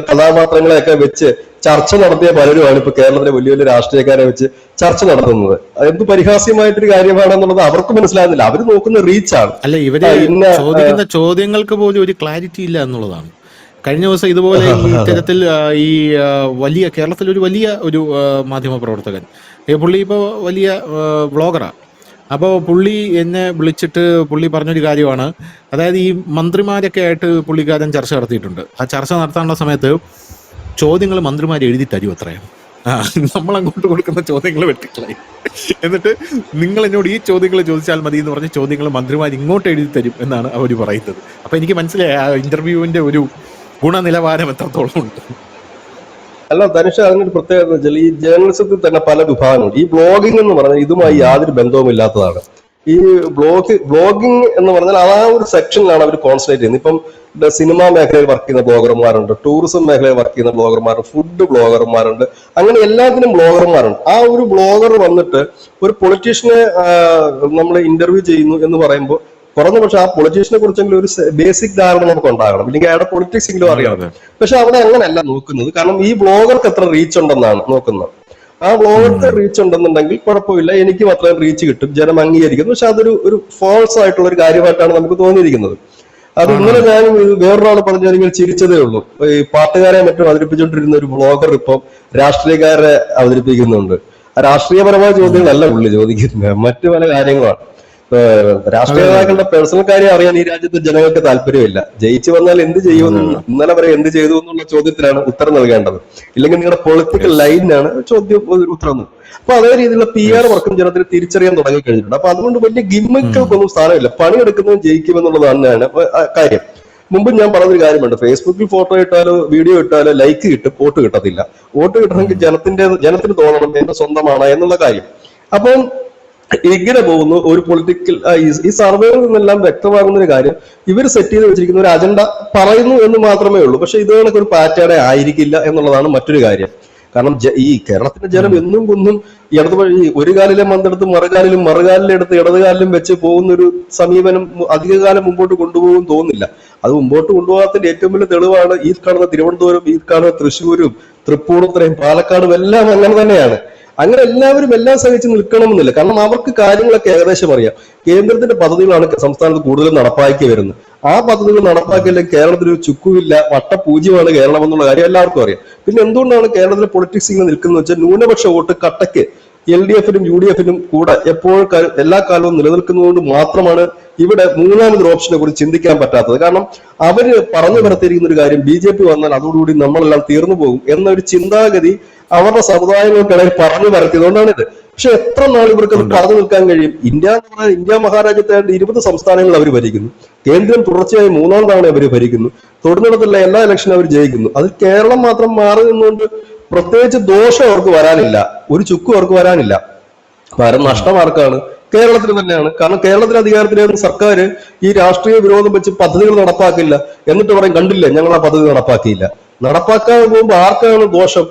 കഥാപാത്രങ്ങളെയൊക്കെ വെച്ച് ചർച്ച നടത്തിയ പലരുമാണ് ഇപ്പൊ കേരളത്തിലെ വലിയ വലിയ രാഷ്ട്രീയക്കാരെ വെച്ച് ചർച്ച നടത്തുന്നത്. എന്ത് പരിഹാസ്യമായിട്ടൊരു കാര്യമാണെന്നുള്ളത് അവർക്ക് മനസ്സിലാകുന്നില്ല. അവർ നോക്കുന്ന റീച്ചാണ്. അല്ല, ഇവര് ചോദിക്കുന്ന ചോദ്യങ്ങൾക്ക് പോലും ഒരു ക്ലാരിറ്റി ഇല്ല എന്നുള്ളതാണ്. കഴിഞ്ഞ ദിവസം ഇതുപോലെ ഇത്തരത്തിൽ ഈ വലിയ കേരളത്തിലൊരു വലിയ ഒരു മാധ്യമ പ്രവർത്തകൻ, പുള്ളി ഇപ്പോൾ വലിയ വ്ളോഗറാണ്, അപ്പോൾ പുള്ളി എന്നെ വിളിച്ചിട്ട് പുള്ളി പറഞ്ഞൊരു കാര്യമാണ്, അതായത് ഈ മന്ത്രിമാരൊക്കെ ആയിട്ട് പുള്ളിക്കാരൻ ചർച്ച നടത്തിയിട്ടുണ്ട്. ആ ചർച്ച നടത്താനുള്ള സമയത്ത് ചോദ്യങ്ങൾ മന്ത്രിമാർ എഴുതി തരും അത്രയും. നമ്മൾ അങ്ങോട്ട് കൊടുക്കുന്ന ചോദ്യങ്ങൾ വെട്ടിക്കളയും. എന്നിട്ട് നിങ്ങൾ എന്നോട് ഈ ചോദ്യങ്ങൾ ചോദിച്ചാൽ മതി എന്ന് പറഞ്ഞ ചോദ്യങ്ങൾ മന്ത്രിമാർ ഇങ്ങോട്ട് എഴുതി തരും എന്നാണ് അവർ പറയുന്നത്. അപ്പൊ എനിക്ക് മനസ്സിലായി ആ ഇന്റർവ്യൂവിന്റെ ഒരു ഗുണനിലവാരം എത്രത്തോളം ഉണ്ട്. അല്ല ധനുഷ, അതിനൊരു പ്രത്യേകത വെച്ചാൽ ഈ ജേർണലിസത്തിൽ തന്നെ പല വിഭാഗങ്ങളുണ്ട്. ഈ ബ്ലോഗിംഗ് എന്ന് പറഞ്ഞാൽ ഇതുമായി യാതൊരു ബന്ധവുമില്ലാത്തതാണ്. ഈ ബ്ലോഗിംഗ് എന്ന് പറഞ്ഞാൽ ആ ഒരു സെക്ഷനിലാണ് അവർ കോൺസെൻട്രേറ്റ് ചെയ്യുന്നത്. ഇപ്പം സിനിമാ മേഖലയിൽ വർക്ക് ചെയ്യുന്ന ബ്ലോഗർമാരുണ്ട്, ടൂറിസം മേഖലയിൽ വർക്ക് ചെയ്യുന്ന ബ്ലോഗർമാരുണ്ട്, ഫുഡ് ബ്ലോഗർമാരുണ്ട്, അങ്ങനെ എല്ലാത്തിനും ബ്ലോഗർമാരുണ്ട്. ആ ഒരു ബ്ലോഗർ വന്നിട്ട് ഒരു പൊളിറ്റീഷ്യനെ നമ്മൾ ഇന്റർവ്യൂ ചെയ്യുന്നു എന്ന് പറയുമ്പോൾ കുറഞ്ഞ പക്ഷെ ആ പൊളിറ്റീഷ്യനെ കുറിച്ചെങ്കിലും ഒരു ബേസിക് ധാരണ നമുക്ക് ഉണ്ടാകണം, ഇല്ലെങ്കിൽ അയാളുടെ പൊളിറ്റിക്സ് എങ്കിലും അറിയണം. പക്ഷെ അവിടെ അങ്ങനെയല്ല നോക്കുന്നത്. കാരണം ഈ ബ്ലോഗർക്ക് എത്ര റീച്ച് ഉണ്ടെന്നാണ് നോക്കുന്നത്. ആ ബ്ലോഗർക്ക് റീച്ച് ഉണ്ടെന്നുണ്ടെങ്കിൽ കുഴപ്പമില്ല, എനിക്കും അത്രയും റീച്ച് കിട്ടും, ജനം അംഗീകരിക്കുന്നു. പക്ഷെ അതൊരു ഫോൾസ് ആയിട്ടുള്ള ഒരു കാര്യമായിട്ടാണ് നമുക്ക് തോന്നിയിരിക്കുന്നത്. അത് ഇന്നലെ ഞാൻ വേറൊരാൾ പറഞ്ഞു ഇങ്ങനെ ചിരിച്ചതേ ഉള്ളൂ. ഈ പാട്ടുകാരെ മറ്റും അവതരിപ്പിച്ചുകൊണ്ടിരുന്ന ഒരു ബ്ലോഗർ ഇപ്പം രാഷ്ട്രീയക്കാരെ അവതരിപ്പിക്കുന്നുണ്ട്. രാഷ്ട്രീയപരമായ ചോദ്യങ്ങളല്ല പുള്ളി ചോദിക്കുന്നത്, മറ്റു പല കാര്യങ്ങളാണ്. രാഷ്ട്രീയ നേതാക്കളുടെ പേഴ്സണൽ കാര്യം അറിയാൻ ഈ രാജ്യത്ത് ജനങ്ങൾക്ക് താല്പര്യമില്ല. ജയിച്ചു വന്നാൽ എന്ത് ചെയ്യുമെന്ന്, ഇന്നലെ വരെ എന്ത് ചെയ്തു എന്നുള്ള ചോദ്യത്തിലാണ് ഉത്തരം നൽകേണ്ടത്, ഇല്ലെങ്കിൽ നിങ്ങളുടെ പൊളിറ്റിക്കൽ ലൈനിനാണ് ഉത്തരം. അപ്പൊ അതേ രീതിയിലുള്ള PR വർക്കും ജനത്തിന് തിരിച്ചറിയാൻ തുടങ്ങി കഴിഞ്ഞിട്ടുണ്ട്. അപ്പൊ അതുകൊണ്ട് വലിയ ഗിമ്മിക്കുകൾക്കൊന്നും സ്ഥാനമില്ല, പണിയെടുക്കുന്നതും ജയിക്കുമെന്നുള്ളത് തന്നെയാണ് കാര്യം. മുമ്പ് ഞാൻ പറഞ്ഞൊരു കാര്യമുണ്ട്, ഫേസ്ബുക്കിൽ ഫോട്ടോ ഇട്ടാലോ വീഡിയോ ഇട്ടാലോ ലൈക്ക് കിട്ടും, വോട്ട് കിട്ടത്തില്ല. വോട്ട് കിട്ടണമെങ്കിൽ ജനത്തിന് തോന്നണം എന്റെ സ്വന്തമാണ് എന്നുള്ള കാര്യം. അപ്പം ഇങ്ങനെ പോകുന്നു ഒരു പൊളിറ്റിക്കൽ. ഈ സർവേയിൽ നിന്നെല്ലാം വ്യക്തമാകുന്ന ഒരു കാര്യം, ഇവർ സെറ്റ് ചെയ്ത് വെച്ചിരിക്കുന്ന ഒരു അജണ്ട പറയുന്നു എന്ന് മാത്രമേ ഉള്ളൂ. പക്ഷെ ഇത് കണക്ക് ഒരു പാറ്റേണേ ആയിരിക്കില്ല എന്നുള്ളതാണ് മറ്റൊരു കാര്യം. കാരണം ഈ കേരളത്തിന്റെ ജനം എന്നും കുന്നും ഇടത് വഴി ഒരു കാലിലെ മന്തെടുത്ത് മറുകാലിലെടുത്ത് ഇടതുകാലിലും വെച്ച് പോകുന്ന ഒരു സമീപനം അധികകാലം മുമ്പോട്ട് കൊണ്ടുപോകും തോന്നുന്നില്ല. അത് മുമ്പോട്ട് കൊണ്ടുപോകാത്തതിന്റെ ഏറ്റവും വലിയ തെളിവാണ് ഈ കാണുന്ന തിരുവനന്തപുരം, ഈ കാണുന്ന തൃശ്ശൂരും തൃപ്പൂണിത്തുറയും പാലക്കാടും എല്ലാം അങ്ങനെ തന്നെയാണ്. അങ്ങനെ എല്ലാവരും എല്ലാം സഹിച്ച് നിൽക്കണമെന്നില്ല. കാരണം അവർക്ക് കാര്യങ്ങളൊക്കെ ഏകദേശം അറിയാം. കേന്ദ്രത്തിന്റെ പദ്ധതികളാണ് സംസ്ഥാനത്ത് കൂടുതലും നടപ്പാക്കി വരുന്നത്. ആ പദ്ധതികൾ നടപ്പാക്കിയില്ലെങ്കിൽ കേരളത്തിൽ ഒരു ചുക്കുമില്ല, വട്ടപൂജ്യമാണ് കേരളം എന്നുള്ള കാര്യം എല്ലാവർക്കും അറിയാം. പിന്നെ എന്തുകൊണ്ടാണ് കേരളത്തിലെ പൊളിറ്റിക്സ് ഇങ്ങനെ നിൽക്കുന്നത് വെച്ചാൽ ന്യൂനപക്ഷ വോട്ട് കട്ടയ്ക്ക് LDF-നും UDF-നും കൂടെ എപ്പോഴും എല്ലാ കാലവും നിലനിൽക്കുന്നതുകൊണ്ട് മാത്രമാണ് ഇവിടെ മൂന്നാമതൊരു ഓപ്ഷനെ കുറിച്ച് ചിന്തിക്കാൻ പറ്റാത്തത്. കാരണം അവര് പറഞ്ഞു പരത്തിയിരിക്കുന്ന ഒരു കാര്യം, BJP വന്നാൽ അതോടുകൂടി നമ്മളെല്ലാം തീർന്നു പോകും എന്നൊരു ചിന്താഗതി അവരുടെ സമുദായങ്ങൾക്കിടയിൽ പറഞ്ഞു പരത്തിയതുകൊണ്ടാണ് ഇത്. പക്ഷെ എത്ര നാൾ ഇവർക്ക് അത് പറഞ്ഞു നിൽക്കാൻ കഴിയും? ഇന്ത്യ മഹാരാജ്യത്തെ 20 സംസ്ഥാനങ്ങൾ അവർ ഭരിക്കുന്നു. കേന്ദ്രം തുടർച്ചയായി 3-ാം തവണ അവർ ഭരിക്കുന്നു. തൊടുന്നിടത്തുള്ള എല്ലാ ഇലക്ഷനും അവർ ജയിക്കുന്നു. അത് കേരളം മാത്രം മാറി നിന്നുകൊണ്ട് പ്രത്യേകിച്ച് ദോഷം അവർക്ക് വരാനില്ല, ഒരു ചുക്കും അവർക്ക് വരാനില്ല. പകരം നഷ്ടമാർക്കാണ് കേരളത്തിന് തന്നെയാണ്. കാരണം കേരളത്തിൽ അധികാരത്തിലായിരുന്ന സർക്കാർ ഈ രാഷ്ട്രീയ വിരോധം വെച്ച് പദ്ധതികൾ നടപ്പാക്കില്ല, എന്നിട്ട് പറയും കണ്ടില്ലേ ഞങ്ങൾ ആ പദ്ധതി നടപ്പാക്കിയില്ല. നടപ്പാക്കാൻ പോകുമ്പോൾ ആർക്കാണ് ദോഷം?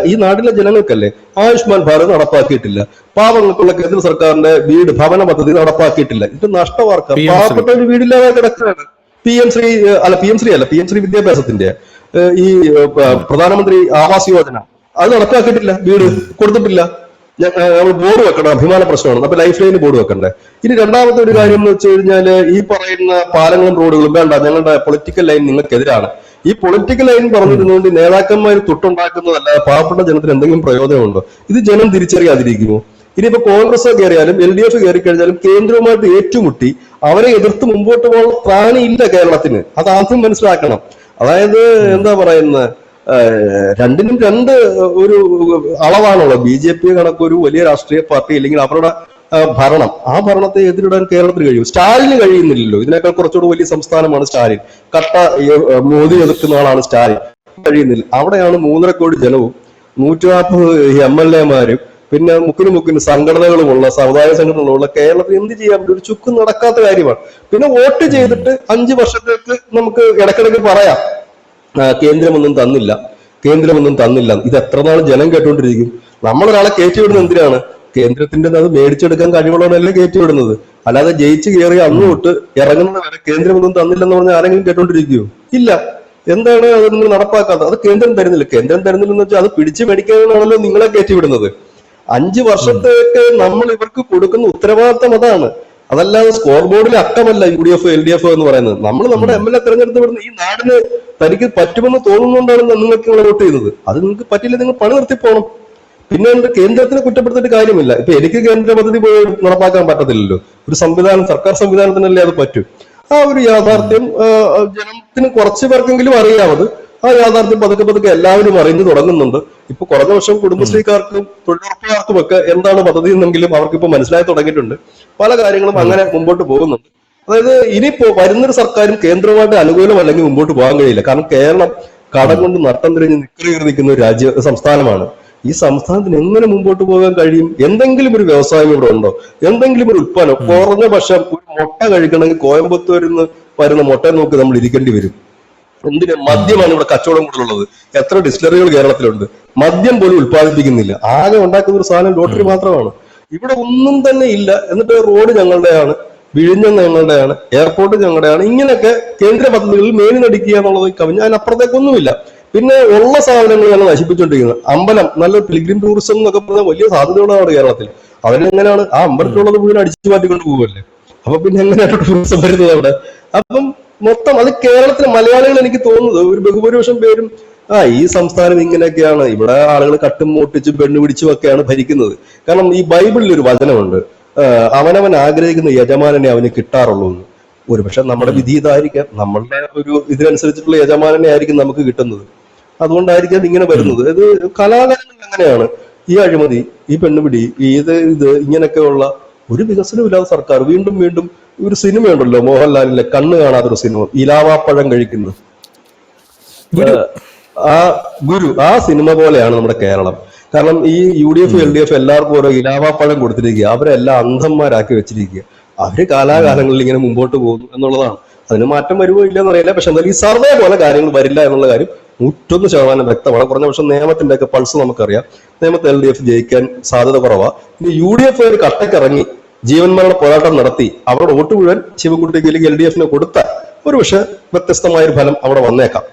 ഈ നാട്ടിലെ ജനങ്ങൾക്കല്ലേ. ആയുഷ്മാൻ ഭാരത് നടപ്പാക്കിയിട്ടില്ല, പാവങ്ങൾക്കുള്ള കേന്ദ്ര സർക്കാരിന്റെ വീട് ഭവന പദ്ധതി നടപ്പാക്കിയിട്ടില്ല. ഇത് നഷ്ടമാർക്കാം. പാവപ്പെട്ട ഒരു വീടില്ലാതെ കിടക്കുകയാണ്. PM ശ്രീ വിദ്യാഭ്യാസത്തിന്റെ ഈ പ്രധാനമന്ത്രി ആവാസ് യോജന അത് നടപ്പാക്കിയിട്ടില്ല, വീട് കൊടുത്തിട്ടില്ല. നമ്മൾ ബോർഡ് വെക്കണം, അഭിമാന പ്രശ്നമാണ്. അപ്പൊ ലൈഫ് ലൈന് ബോർഡ് വെക്കണ്ടേ? ഇനി രണ്ടാമത്തെ ഒരു കാര്യം എന്ന് വെച്ച് കഴിഞ്ഞാല് ഈ പറയുന്ന പാലങ്ങളും റോഡുകളും വേണ്ട, ഞങ്ങളുടെ പൊളിറ്റിക്കൽ ലൈൻ നിങ്ങൾക്കെതിരാണ്. ഈ പൊളിറ്റിക്കൽ ലൈൻ പറഞ്ഞിരുന്നുകൊണ്ട് നേതാക്കന്മാർ തൊട്ടുണ്ടാക്കുന്നതല്ല പാവപ്പെട്ട ജനത്തിന് എന്തെങ്കിലും പ്രയോജനമുണ്ടോ? ഇത് ജനം തിരിച്ചറിയാതിരിക്കുമോ? ഇനിയിപ്പോ കോൺഗ്രസ് കയറിയാലും LDF കയറി കഴിഞ്ഞാലും കേന്ദ്രവുമായിട്ട് ഏറ്റുമുട്ടി അവരെ എതിർത്ത് മുമ്പോട്ട് പോകാൻ ത്രാണിയില്ല കേരളത്തിന്. അത് ആദ്യം മനസ്സിലാക്കണം. അതായത് എന്താ പറയുന്നത്, രണ്ടിനും രണ്ട് ഒരു അളവാണുള്ളത്. BJP കണക്കൊരു വലിയ രാഷ്ട്രീയ പാർട്ടി അല്ലെങ്കിൽ അവരുടെ ഭരണം, ആ ഭരണത്തെ എതിരിടാൻ കേരളത്തിന് കഴിയും. സ്റ്റാലിന് കഴിയുന്നില്ലല്ലോ. ഇതിനേക്കാൾ കുറച്ചുകൂടി വലിയ സംസ്ഥാനമാണ് സ്റ്റാലിൻ. കട്ട മോദി എതിർക്കുന്ന ആളാണ് സ്റ്റാലിൻ. കഴിയുന്നില്ല. അവിടെയാണ് 3.5 കോടി ജനവും 140 MLA-മാരും പിന്നെ മുക്കിന് സംഘടനകളുമുള്ള സമുദായ സംഘടനകളുള്ള കേരളത്തിൽ എന്ത് ചെയ്യാൻ പറ്റും? ഒരു ചുക്കും നടക്കാത്ത കാര്യമാണ്. പിന്നെ വോട്ട് ചെയ്തിട്ട് 5 വർഷത്തേക്ക് നമുക്ക് ഇടയ്ക്കിടയ്ക്ക് പറയാം കേന്ദ്രമൊന്നും തന്നില്ല. ഇത് എത്ര നാൾ ജനം കേട്ടുകൊണ്ടിരിക്കും? നമ്മളൊരാളെ കയറ്റിവിടുന്നത് എന്തിനാണ്? കേന്ദ്രത്തിന്റെ അത് മേടിച്ചെടുക്കാൻ കഴിവുള്ളവരല്ലേ കയറ്റിവിടുന്നത്. അല്ലാതെ ജയിച്ചു കയറി അന്ന് തൊട്ട് ഇറങ്ങുന്നത് വരെ കേന്ദ്രമൊന്നും തന്നില്ലെന്ന് പറഞ്ഞാൽ ആരെങ്കിലും കേട്ടോണ്ടിരിക്കുവോ? ഇല്ല. എന്താണ് അത് നിങ്ങൾ നടപ്പാക്കാത്തത്? അത് കേന്ദ്രം തരുന്നില്ലെന്ന് വെച്ചാൽ അത് പിടിച്ചു മേടിക്കാനാണല്ലോ നിങ്ങളെ കയറ്റിവിടുന്നത്. 5 വർഷത്തേക്ക് നമ്മൾ ഇവർക്ക് കൊടുക്കുന്ന ഉത്തരവാദിത്തം അതാണ്. അതല്ലാതെ സ്കോർ ബോർഡിലെ അക്കമല്ല UDF LDF എന്ന് പറയുന്നത്. നമ്മൾ നമ്മുടെ MLA തെരഞ്ഞെടുത്ത് വിടുന്ന ഈ നാടിന് തനിക്ക് പറ്റുമെന്ന് തോന്നുന്നുകൊണ്ടാണ് നിങ്ങൾക്ക് നിങ്ങൾ വോട്ട് ചെയ്യുന്നത്. അത് നിങ്ങൾക്ക് പറ്റില്ല, നിങ്ങൾ പണി നിർത്തിപ്പോണം. പിന്നെ കേന്ദ്രത്തിനെ കുറ്റപ്പെടുത്തിയിട്ട് കാര്യമില്ല. ഇപ്പൊ എനിക്ക് കേന്ദ്ര പദ്ധതി പോയി നടപ്പാക്കാൻ പറ്റത്തില്ലല്ലോ. ഒരു സംവിധാനം, സർക്കാർ സംവിധാനത്തിനല്ലേ അത് പറ്റും. ആ ഒരു യാഥാർത്ഥ്യം ജനത്തിന് കുറച്ചു പേർക്കെങ്കിലും അറിയാമത്. ആ യാഥാർത്ഥ്യം പതുക്കെ പതുക്കെ എല്ലാവരും അറിഞ്ഞു തുടങ്ങുന്നുണ്ട്. ഇപ്പൊ കുറഞ്ഞ വർഷം കുടുംബശ്രീക്കാർക്കും തൊഴിലുറപ്പുകാർക്കും ഒക്കെ എന്താണ് പദ്ധതി എന്നെങ്കിലും അവർക്കിപ്പോ മനസ്സിലായി തുടങ്ങിയിട്ടുണ്ട്. പല കാര്യങ്ങളും അങ്ങനെ മുമ്പോട്ട് പോകുന്നുണ്ട്. അതായത് ഇനിയിപ്പോ വരുന്നൊരു സർക്കാരും കേന്ദ്രവുമായിട്ട് അനുകൂലമല്ലെങ്കിൽ മുമ്പോട്ട് പോകാൻ കഴിയില്ല. കാരണം കേരളം കടം കൊണ്ട് നട്ടം തിരിഞ്ഞ് നിൽക്കുന്ന ഒരു സംസ്ഥാനമാണ്. ഈ സംസ്ഥാനത്തിന് എങ്ങനെ മുമ്പോട്ട് പോകാൻ കഴിയും? എന്തെങ്കിലും ഒരു വ്യവസായം ഇവിടെ ഉണ്ടോ? എന്തെങ്കിലും ഒരു ഉത്പന്നം? കുറഞ്ഞ പക്ഷം ഒരു മുട്ട കഴിക്കണമെങ്കിൽ കോയമ്പത്തൂരിൽ നിന്ന് വരുന്ന മുട്ട നോക്കി നമ്മൾ ഇരിക്കേണ്ടി വരും. എന്തിന്? മദ്യമാണ് ഇവിടെ കച്ചവടം കൂടുതലുള്ളത്. എത്ര ഡിസ്റ്റിലറികൾ കേരളത്തിലുണ്ട്? മദ്യം പോലും ഉത്പാദിപ്പിക്കുന്നില്ല. ആകെ ഉണ്ടാക്കുന്ന ഒരു സാധനം ലോട്ടറി മാത്രമാണ്. ഇവിടെ ഒന്നും തന്നെ ഇല്ല. എന്നിട്ട് റോഡ് ഞങ്ങളുടെയാണ്, വിഴിഞ്ഞം ഞങ്ങളുടെയാണ്, എയർപോർട്ട് ഞങ്ങളുടെയാണ്. ഇങ്ങനെയൊക്കെ കേന്ദ്ര പദ്ധതികളിൽ മേലിനടിക്കുക എന്നുള്ളത് കവിഞ്ഞ അതിനപ്പുറത്തേക്കൊന്നുമില്ല. പിന്നെ ഉള്ള സാധനങ്ങൾ ഞങ്ങൾ നശിപ്പിച്ചുകൊണ്ടിരിക്കുന്നത്. അമ്പലം, നല്ല പിൽഗ്രിം ടൂറിസം എന്നൊക്കെ പറഞ്ഞാൽ വലിയ സാധ്യതകളാണ് കേരളത്തിൽ. അവരെങ്ങനെയാണ് ആ അമ്പലത്തിലുള്ളത് മുഴുവൻ അടിച്ചു മാറ്റിക്കൊണ്ട് പോവല്ലേ? അപ്പൊ പിന്നെ എങ്ങനെയാണ് ടൂറിസം വരുന്നത് അവിടെ? അപ്പം മൊത്തം അത് കേരളത്തിലെ മലയാളികൾ, എനിക്ക് തോന്നുന്നത് ഒരു ബഹുഭൂരിപക്ഷം പേരും ഈ സംസ്ഥാനം ഇങ്ങനെയൊക്കെയാണ്, ഇവിടെ ആളുകൾ കട്ടും മോട്ടിച്ചും പെണ്ണു പിടിച്ചും ഒക്കെയാണ് ഭരിക്കുന്നത്. കാരണം ഈ ബൈബിളിൽ ഒരു വചനമുണ്ട്, അവനവൻ ആഗ്രഹിക്കുന്ന യജമാനനെ അവന് കിട്ടാറുള്ളൂ എന്ന്. ഒരുപക്ഷെ നമ്മുടെ വിധി ഇതായിരിക്കാം, നമ്മളുടെ ഒരു ഇതിനനുസരിച്ചിട്ടുള്ള യജമാനനെ ആയിരിക്കും നമുക്ക് കിട്ടുന്നത്. അതുകൊണ്ടായിരിക്കാം ഇങ്ങനെ വരുന്നത്. ഇത് കലാകാരങ്ങൾ എങ്ങനെയാണ് ഈ അഴിമതി, ഈ പെണ്ണുപിടി, ഇത് ഇങ്ങനെയൊക്കെയുള്ള ഒരു വികസനമില്ലാത്ത സർക്കാർ വീണ്ടും വീണ്ടും ഒരു സിനിമയുണ്ടല്ലോ മോഹൻലാലിന്റെ കണ്ണ് കാണാത്തൊരു സിനിമ, ഇലാവാപ്പഴം കഴിക്കുന്നത്, ആ ഗുരു, ആ സിനിമ പോലെയാണ് നമ്മുടെ കേരളം. കാരണം ഈ UDF LDF എല്ലാവർക്കും ഓരോ ഇലാവാപ്പഴം കൊടുത്തിരിക്കുക, അവരെല്ലാം അന്ധന്മാരാക്കി വെച്ചിരിക്കുക. അവര് കാലാകാലങ്ങളിൽ ഇങ്ങനെ മുമ്പോട്ട് പോകുന്നു എന്നുള്ളതാണ്. അതിന് മാറ്റം വരുമോ ഇല്ലെന്ന് അറിയില്ല. പക്ഷെ എന്തായാലും ഈ സർവേ പോലെ കാര്യങ്ങൾ വരില്ല എന്നുള്ള കാര്യം 101% വ്യക്തമാണ്. കുറഞ്ഞ പക്ഷം നിയമത്തിന്റെ ഒക്കെ പൾസ് നമുക്കറിയാം. നിയമത്തെ LDF ജയിക്കാൻ സാധ്യത കുറവാ. ഇനി UDF ഒരു കട്ടക്കിറങ്ങി ജീവൻ മരണ പോരാട്ടം നടത്തി അവരുടെ വോട്ട് മുഴുവൻ ശിവൻകുട്ടിക്ക് അല്ലെങ്കിൽ LDF കൊടുത്താൽ ഒരു പക്ഷെ വ്യത്യസ്തമായൊരു ഫലം അവിടെ വന്നേക്കാം.